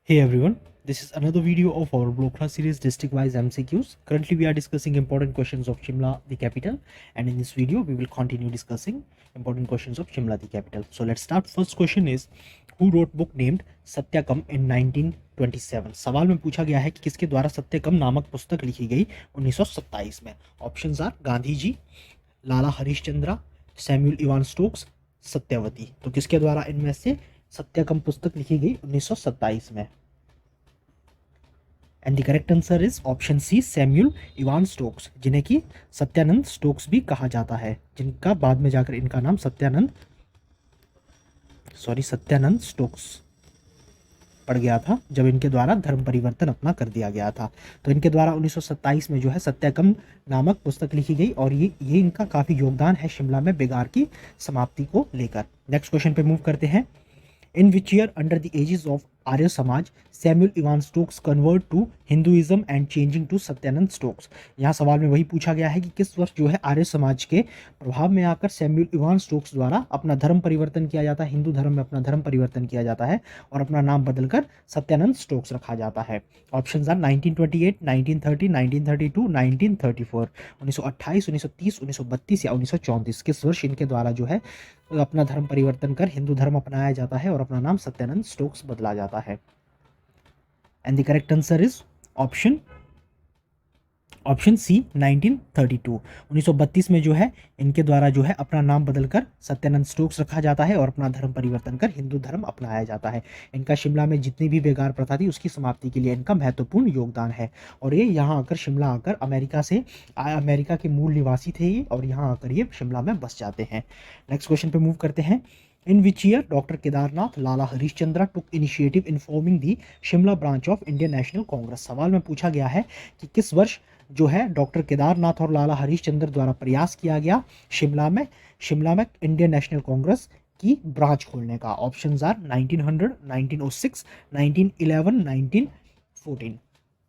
Hey everyone, this is another video of our Blokla series district-wise MCQs. Currently, we are discussing important questions of Shimla, the capital, and in this video, we will continue discussing important questions of Shimla, the capital. So let's start. First question is, who wrote book named सत्यकम in 1927? सवाल में पूछा गया है कि किसके द्वारा सत्यकम नामक पुस्तक लिखी गई 1927 में. Options are Gandhi ji, Lala Harishchandra, Samuel Evan Stokes, Satyavati. तो किसके द्वारा इनमें से सत्यकम पुस्तक लिखी गई 1927 में? And the correct answer is option C, Samuel Evan Stokes, जिन्हें कि सत्यानंद स्टोक्स भी कहा जाता है, जिनका बाद में जाकर इनका नाम सत्यानंद स्टोक्स पड़ गया था जब इनके द्वारा धर्म परिवर्तन अपना कर दिया गया था. तो इनके द्वारा 1927 में जो है सत्यकम नामक पुस्तक लिखी गई और ये इनका काफ़ी योगदान है शिमला में बेगार की समाप्ति को लेकर. नेक्स्ट क्वेश्चन पे मूव करते हैं. In which year, under the aegis of Arya Samaj, Samuel Ivan Stokes convert to Hinduism and changing to Satyanand Stokes? यहाँ सवाल में वही पूछा गया है कि किस वर्ष जो है आर्य समाज के प्रभाव में आकर सैमुअल इवान स्टोक्स द्वारा अपना धर्म परिवर्तन किया जाता है, हिंदू धर्म में अपना धर्म परिवर्तन किया जाता है और अपना नाम बदलकर सत्यानंद स्टोक्स रखा जाता है. Options are 1928, 1930, 1932, 1934. 1928, 1930, 1932 या 1934. किस वर्ष इनके द्वारा जो है अपना धर्म परिवर्तन कर हिंदू धर्म अपनाया जाता है और अपना नाम सत्यानंद स्टोक्स बदला जाता है? And the correct answer is option C, 1932. 1932 में जो है इनके द्वारा जो है अपना नाम बदलकर सत्यानंद स्टोक्स रखा जाता है और अपना धर्म परिवर्तन कर हिंदू धर्म अपनाया जाता है. इनका शिमला में जितनी भी बेगार प्रथा थी उसकी समाप्ति के लिए इनका महत्वपूर्ण योगदान है और ये यहाँ आकर शिमला आकर अमेरिका के मूल निवासी थे ये और यहाँ आकर ये शिमला में बस जाते हैं. नेक्स्ट क्वेश्चन पे मूव करते हैं. In which year doctor Kedarnath Lala Harishchandra took initiative in forming the Shimla branch of Indian National Congress? सवाल में पूछा गया है कि किस वर्ष जो है डॉक्टर केदारनाथ और लाला हरीशचंद्र द्वारा प्रयास किया गया शिमला में इंडियन नेशनल कांग्रेस की ब्रांच खोलने का? Options are 1900, 1906, 1911, 1914.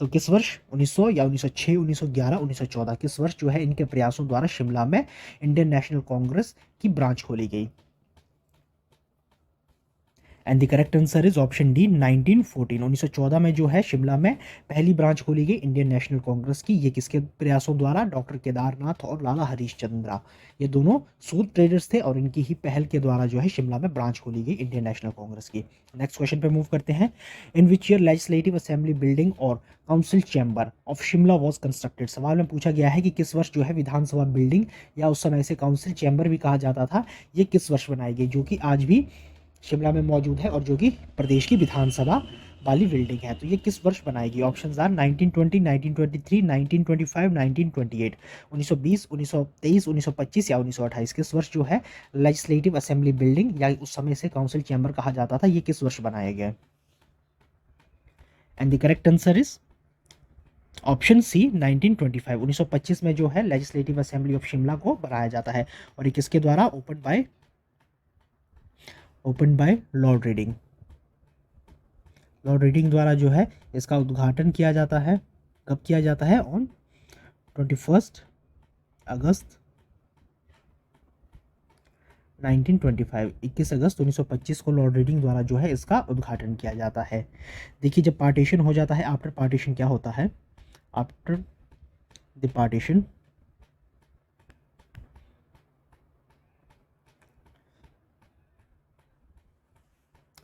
तो किस वर्ष 1900 या 1906, 1911, 1914 किस वर्ष जो है इनके प्रयासों द्वारा शिमला में इंडियन नेशनल कांग्रेस की ब्रांच खोली गई? And the correct answer is option D, 1914. 1914 में जो है शिमला में पहली ब्रांच खोली गई इंडियन नेशनल कांग्रेस की. ये किसके प्रयासों द्वारा? डॉक्टर केदारनाथ और लाला हरीशचंद्र, ये दोनों सूद ट्रेडर्स थे और इनकी ही पहल के द्वारा जो है शिमला में ब्रांच खोली गई इंडियन नेशनल कांग्रेस की. नेक्स्ट क्वेश्चन पे मूव करते हैं. In which year legislative assembly building और council chamber of Shimla was constructed? सवाल में पूछा गया है कि किस वर्ष जो है विधानसभा बिल्डिंग या उस समय से काउंसिल चैम्बर भी कहा जाता था, ये किस वर्ष बनाई गई, जो कि आज भी शिमला में मौजूद है और जो कि प्रदेश की विधानसभा वाली बिल्डिंग है? तो ये किस वर्ष बनाएगी? Options are 1920, 1923, 1925, 1928. 1920, 1923, 1925 या 1928 किस वर्ष जो है लेजिस्लेटिव असेंबली बिल्डिंग या उस समय से काउंसिल चैम्बर कहा जाता था, ये किस वर्ष बनाया गया? And the correct answer is option C, 1925. 1925 में जो है लेजिस्लेटिव असेंबली ऑफ शिमला को बनाया जाता है और ये किसके द्वारा? ओपन बाय लॉर्ड रीडिंग द्वारा जो है इसका उद्घाटन किया जाता है. कब किया जाता है? ऑन 21 अगस्त 1925. 21 अगस्त 1925 को लॉर्ड रीडिंग द्वारा जो है इसका उद्घाटन किया जाता है. देखिए, जब पार्टीशन हो जाता है, आफ्टर पार्टीशन क्या होता है? आफ्टर द पार्टीशन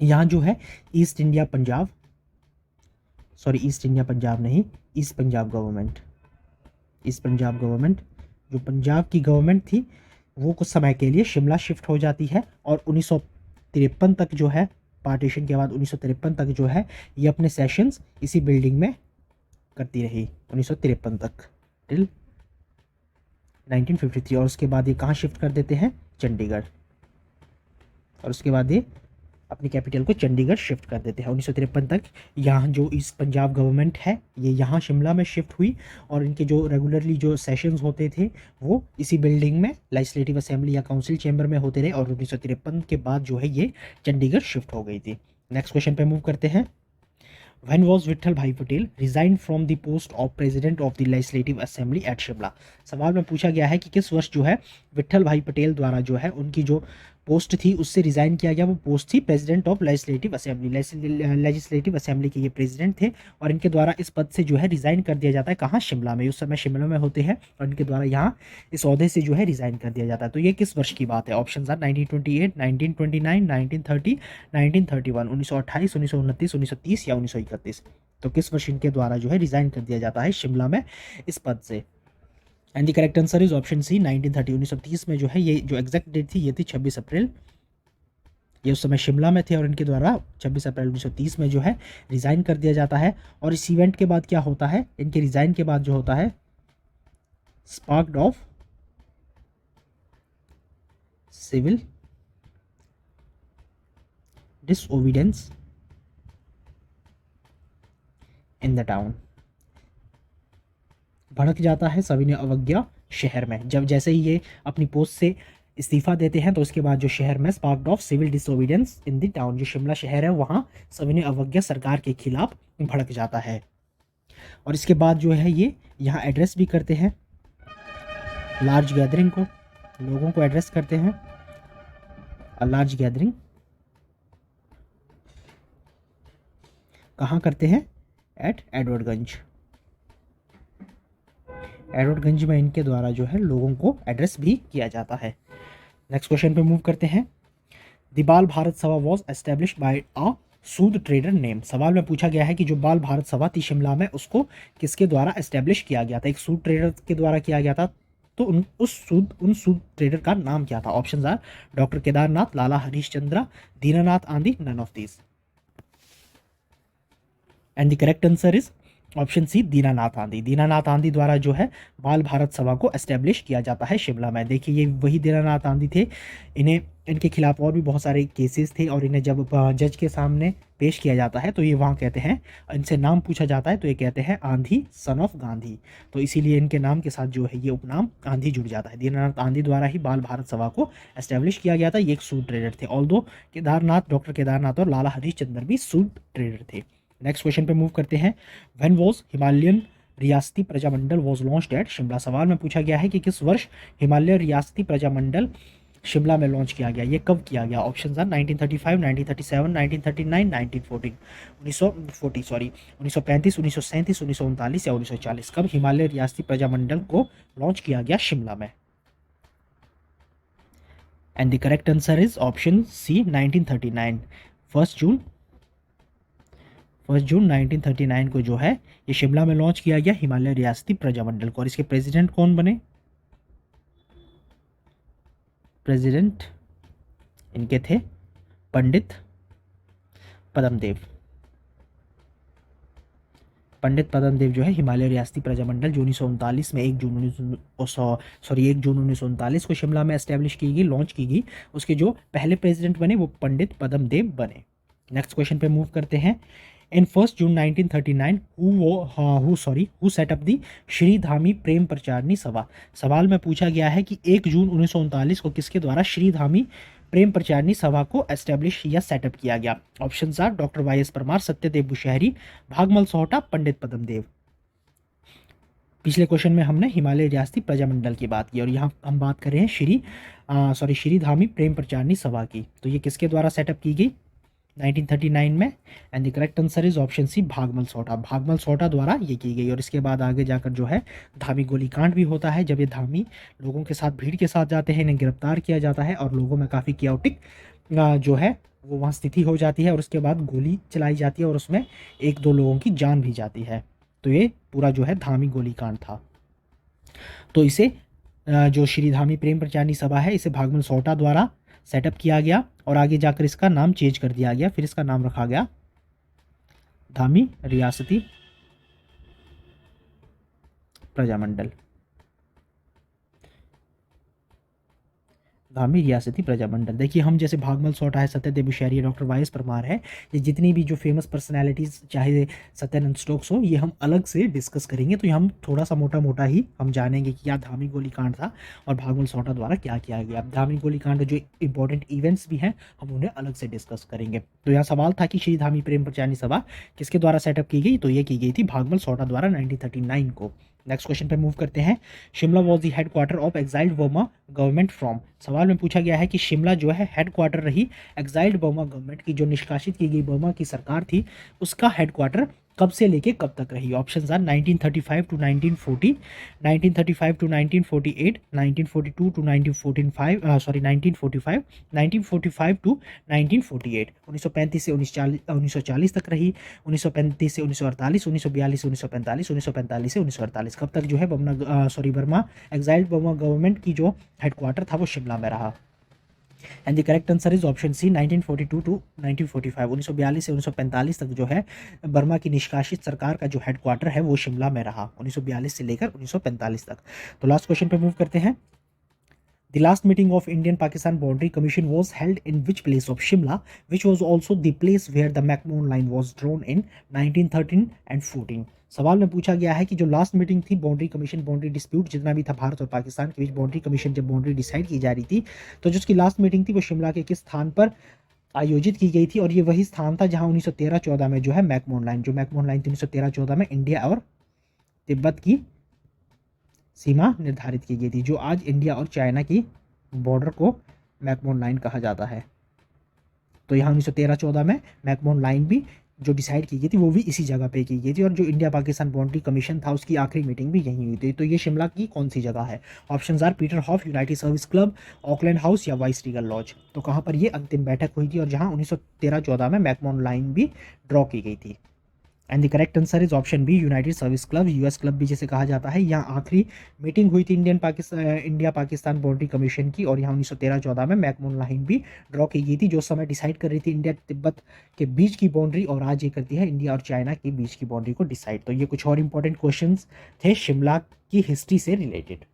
यहाँ जो है ईस्ट इंडिया पंजाब नहीं, ईस्ट पंजाब गवर्नमेंट जो पंजाब की गवर्नमेंट थी वो कुछ समय के लिए शिमला शिफ्ट हो जाती है और 1953 तक जो है, पार्टीशन के बाद 1953 तक जो है ये अपने सेशंस इसी बिल्डिंग में करती रही 1953 तक टिल 1953. और उसके बाद ये कहाँ शिफ्ट कर देते हैं? चंडीगढ़. और उसके बाद ये अपनी कैपिटल को चंडीगढ़ शिफ्ट कर देते हैं. 1953 तक यहाँ जो ईस्ट पंजाब गवर्नमेंट है ये यहाँ शिमला में शिफ्ट हुई और इनके जो रेगुलरली जो सेशंस होते थे वो इसी बिल्डिंग में लेजिस्लेटिव असेंबली या काउंसिल चैम्बर में होते रहे और 1953 के बाद जो है ये चंडीगढ़ शिफ्ट हो गई थी. नेक्स्ट क्वेश्चन पे मूव करते हैं. When was विट्ठल भाई Patel resigned from the post of president of the legislative assembly at Shimla? सवाल में पूछा गया है कि किस वर्ष जो है विट्ठल भाई पटेल द्वारा जो है उनकी जो पोस्ट थी उससे रिज़ाइन किया गया। वो पोस्ट थी president of legislative assembly. Legislative assembly के ये प्रेसिडेंट थे और इनके द्वारा इस पद से जो है रिज़ाइन कर दिया जाता है। कहाँ? शिमला में। उस समय शिमला में होते हैं और इनके द्वारा यहाँ इस ओहदे से जो है रिज़ाइन कर दिया जाता है। तो ये किस वर्ष की बात है? ऑप्शन आर 1928, 1929, 1930, 1931, 1928, 1929, 1930 या 1931। तो किस वर्ष इनके द्वारा जो है रिज़ाइन कर दिया जाता है शिमला में इस पद से? And the correct answer is option C 1930। 1930 में जो है, ये जो एग्जैक्ट डेट थी ये थी 26 अप्रैल। ये उस समय शिमला में थे और इनके द्वारा 26 अप्रैल 1930 में जो है रिज़ाइन कर दिया जाता है। और इस इवेंट के बाद क्या होता है? इनके रिज़ाइन के बाद जो होता है sparked off civil disobedience in the town. भड़क जाता है सविनय अवज्ञा शहर में। जब जैसे ही ये अपनी पोस्ट से इस्तीफा देते हैं तो उसके बाद जो शहर में sparked off civil disobedience in the town, जो शिमला शहर है वहाँ सविनय अवज्ञा सरकार के खिलाफ भड़क जाता है। और इसके बाद जो है ये यहाँ एड्रेस भी करते हैं लार्ज गैदरिंग को, लोगों को एड्रेस करते हैं। अ लार्ज गैदरिंग कहाँ करते हैं? एट एडवर्डगंज। एडवर्डगंज में इनके द्वारा जो है लोगों को एड्रेस भी किया जाता है। नेक्स्ट क्वेश्चन पे मूव करते हैं। द बाल भारत सभा was established by a Sood trader name. सवाल में पूछा गया है कि जो बाल भारत सभा थी शिमला में उसको किसके द्वारा एस्टेब्लिश किया गया था? एक सूद ट्रेडर के द्वारा किया गया था। तो उन सूद ट्रेडर का नाम क्या था? Options are doctor Kedarnath, Lala Harishchandra, Dinanath Andhi, none of these. And the correct answer is option C Dinanath Andhi. Dinanath आंधी द्वारा जो है बाल भारत सभा को एस्टेब्लिश किया जाता है शिमला में। देखिए ये वही दीनानाथ आंधी थे। इन्हें इनके खिलाफ और भी बहुत सारे केसेस थे और इन्हें जब जज के सामने पेश किया जाता है तो ये वहाँ कहते हैं, इनसे नाम पूछा जाता है तो ये कहते हैं आंधी सन ऑफ गांधी। तो इसीलिए इनके नाम के साथ जो है ये उपनाम आंधी जुड़ जाता है। दीनानाथ आंधी द्वारा ही बाल भारत सभा को एस्टेब्लिश किया गया था। ये एक सूद ट्रेडर थे। ऑल्दो केदारनाथ, डॉक्टर केदारनाथ और लाला हरीशचंद्र भी सूद ट्रेडर थे। नेक्स्ट क्वेश्चन पे मूव करते हैं। When was Himalayan Riyasati Prajamandal was launched at Shimla. सवाल में पूछा गया है कि किस वर्ष हिमालय रियासती प्रजामंडल शिमला में लॉन्च किया गया? ये कब किया गया? ऑप्शन आर 1935, 1937, 1939, 1940, 1935, 1937, 1939 या 1940। कब हिमालय रियासती प्रजामंडल को लॉन्च किया गया शिमला में? And the correct answer is option C 1939। 1 जून 1939 को जो है ये शिमला में लॉन्च किया गया हिमालय रियासती प्रजामंडल को। और इसके प्रेसिडेंट कौन बने? प्रेसिडेंट इनके थे पंडित पद्मदेव। पंडित पद्मदेव जो है हिमालय रियासती प्रजामंडल जो 1939 में 1 जून 1939 को शिमला में एस्टेब्लिश की गई, लॉन्च की गई, उसके जो पहले प्रेसिडेंट बने वो पंडित पद्मदेव बने। नेक्स्ट क्वेश्चन पे मूव करते हैं। In 1 June 1939 who set up the Shri Dhami Prem Pracharini Sabha. सवाल में पूछा गया है कि 1 जून 1939 को किसके द्वारा श्री धामी प्रेम प्रचारणी सभा को एस्टेब्लिश या सेटअप किया गया? Options are doctor Y S. Parmar, Satyadev Bushahri, Bhagmal Sohta, Pandit Padmadev. पिछले क्वेश्चन में हमने हिमालय रियासती प्रजामंडल की बात की और यहाँ हम बात कर रहे हैं श्री धामी प्रेम प्रचारणी सभा की। तो ये किसके द्वारा सेटअप की गई 1939 में? And the correct answer is option C Bhagmal Sohta. Bhagmal Sohta द्वारा ये की गई। और इसके बाद आगे जाकर जो है धामी गोलीकांड भी होता है। जब ये धामी लोगों के साथ भीड़ के साथ जाते हैं, इन्हें गिरफ्तार किया जाता है और लोगों में काफ़ी क्याओटिक जो है वो वहाँ स्थिति हो जाती है और उसके बाद गोली चलाई जाती है और उसमें 1-2 लोगों की जान भी जाती है। तो ये पूरा जो है धामी गोलीकांड था। तो इसे जो श्री धामी प्रेम प्रचारणी सभा है इसे भागमल सोहटा द्वारा सेटअप किया गया और आगे जाकर इसका नाम चेंज कर दिया गया। फिर इसका नाम रखा गया धामी रियासती प्रजामंडल। धामी रियासती प्रजामंडल। देखिए हम जैसे भागमल सोहटा है, सत्यदेव बुशहरी है, डॉक्टर वाई.एस. परमार है, ये जितनी भी जो फेमस पर्सनैलिटीज़ चाहे सत्यानंद स्टोक्स हो, ये हम अलग से डिस्कस करेंगे। तो हम थोड़ा सा मोटा ही हम जानेंगे कि क्या धामी गोलीकांड था और भागमल सोहटा द्वारा क्या किया गया। धामी गोलीकांड जो इंपॉर्टेंट इवेंट्स भी हैं हम उन्हें अलग से डिस्कस करेंगे। तो यहाँ सवाल था कि श्री धामी प्रेम प्रचारणी सभा किसके द्वारा सेटअप की गई? तो ये की गई थी भागमल सोहटा द्वारा 1939 को। नेक्स्ट क्वेश्चन पे मूव करते हैं। Shimla was the head quarter of exiled Burma government from. सवाल में पूछा गया है कि शिमला जो है हेड क्वार्टर रही एक्साइल्ड बर्मा गवर्नमेंट की, जो निष्कासित की गई बर्मा की सरकार थी उसका हेड क्वार्टर कब से लेके कब तक रही। Options are 1935 to 1940, 1935 to 1948, 1942 to 1945, 1945, 1945 to 1948, 1935 से 1940 तक रही, 1935 से 1948, 1942 से 1945, 1945 से 1948। कब तक जो है बर्मा एक्साइल्ड बर्मा गवर्नमेंट की जो हेडक्वार्टर था वो शिमला में रहा। And the correct answer is option C 1942 to 1945, 1942 से 1945 तक जो है बर्मा की निष्कासित सरकार का जो हेडक्वार्टर है वो शिमला में रहा 1942 से लेकर 1945 तक। तो लास्ट क्वेश्चन पे मूव करते हैं। The last meeting of Indian-Pakistan Boundary Commission was held in which place of Shimla, which was also the place where the McMahon line was drawn in 1913 and 14। सवाल में पूछा गया है कि जो लास्ट मीटिंग थी बाउंड्री कमीशन, बाउंड्री डिस्प्यूट जितना भी था भारत और पाकिस्तान के बीच, बाउंड्री कमीशन जब बाउंड्री डिसाइड की जा रही थी तो जो उसकी लास्ट मीटिंग थी वो शिमला के किस स्थान पर आयोजित की गई थी, और ये वही स्थान था जहां 1913-14 में जो है मैकमोहन लाइन, जो मैकमोहन लाइन थी 1913-14 में इंडिया और तिब्बत की सीमा निर्धारित की गई थी, जो आज इंडिया और चाइना की बॉर्डर को मैकमोहन लाइन कहा जाता है। तो यहाँ 1913-14 में मैकमोहन लाइन भी जो डिसाइड की गई थी वो भी इसी जगह पे की गई थी, और जो इंडिया पाकिस्तान बाउंड्री कमीशन था उसकी आखिरी मीटिंग भी यहीं हुई थी। तो ये शिमला की कौन सी जगह है? Options are Peterhof, United Service Club, Auckland House या वाइस रीगल लॉज। तो कहाँ पर ये अंतिम बैठक हुई थी और जहाँ 1913-14 में मैकमोहन लाइन भी ड्रॉ की गई थी। And the correct answer is option B, United Service Club, US Club भी जिसे कहा जाता है। यहाँ आखिरी मीटिंग हुई थी इंडिया पाकिस्तान बाउंड्री कमीशन की, और यहाँ 1913-14 में मैकमोहन लाइन भी ड्रॉ की गई थी, जो समय डिसाइड कर रही थी इंडिया तिब्बत के बीच की बाउंड्री, और आज ये करती है इंडिया और चाइना के बीच की बाउंड्री को डिसाइड। तो ये कुछ और इंपॉर्टेंट क्वेश्चन थे शिमला की हिस्ट्री से रिलेटेड।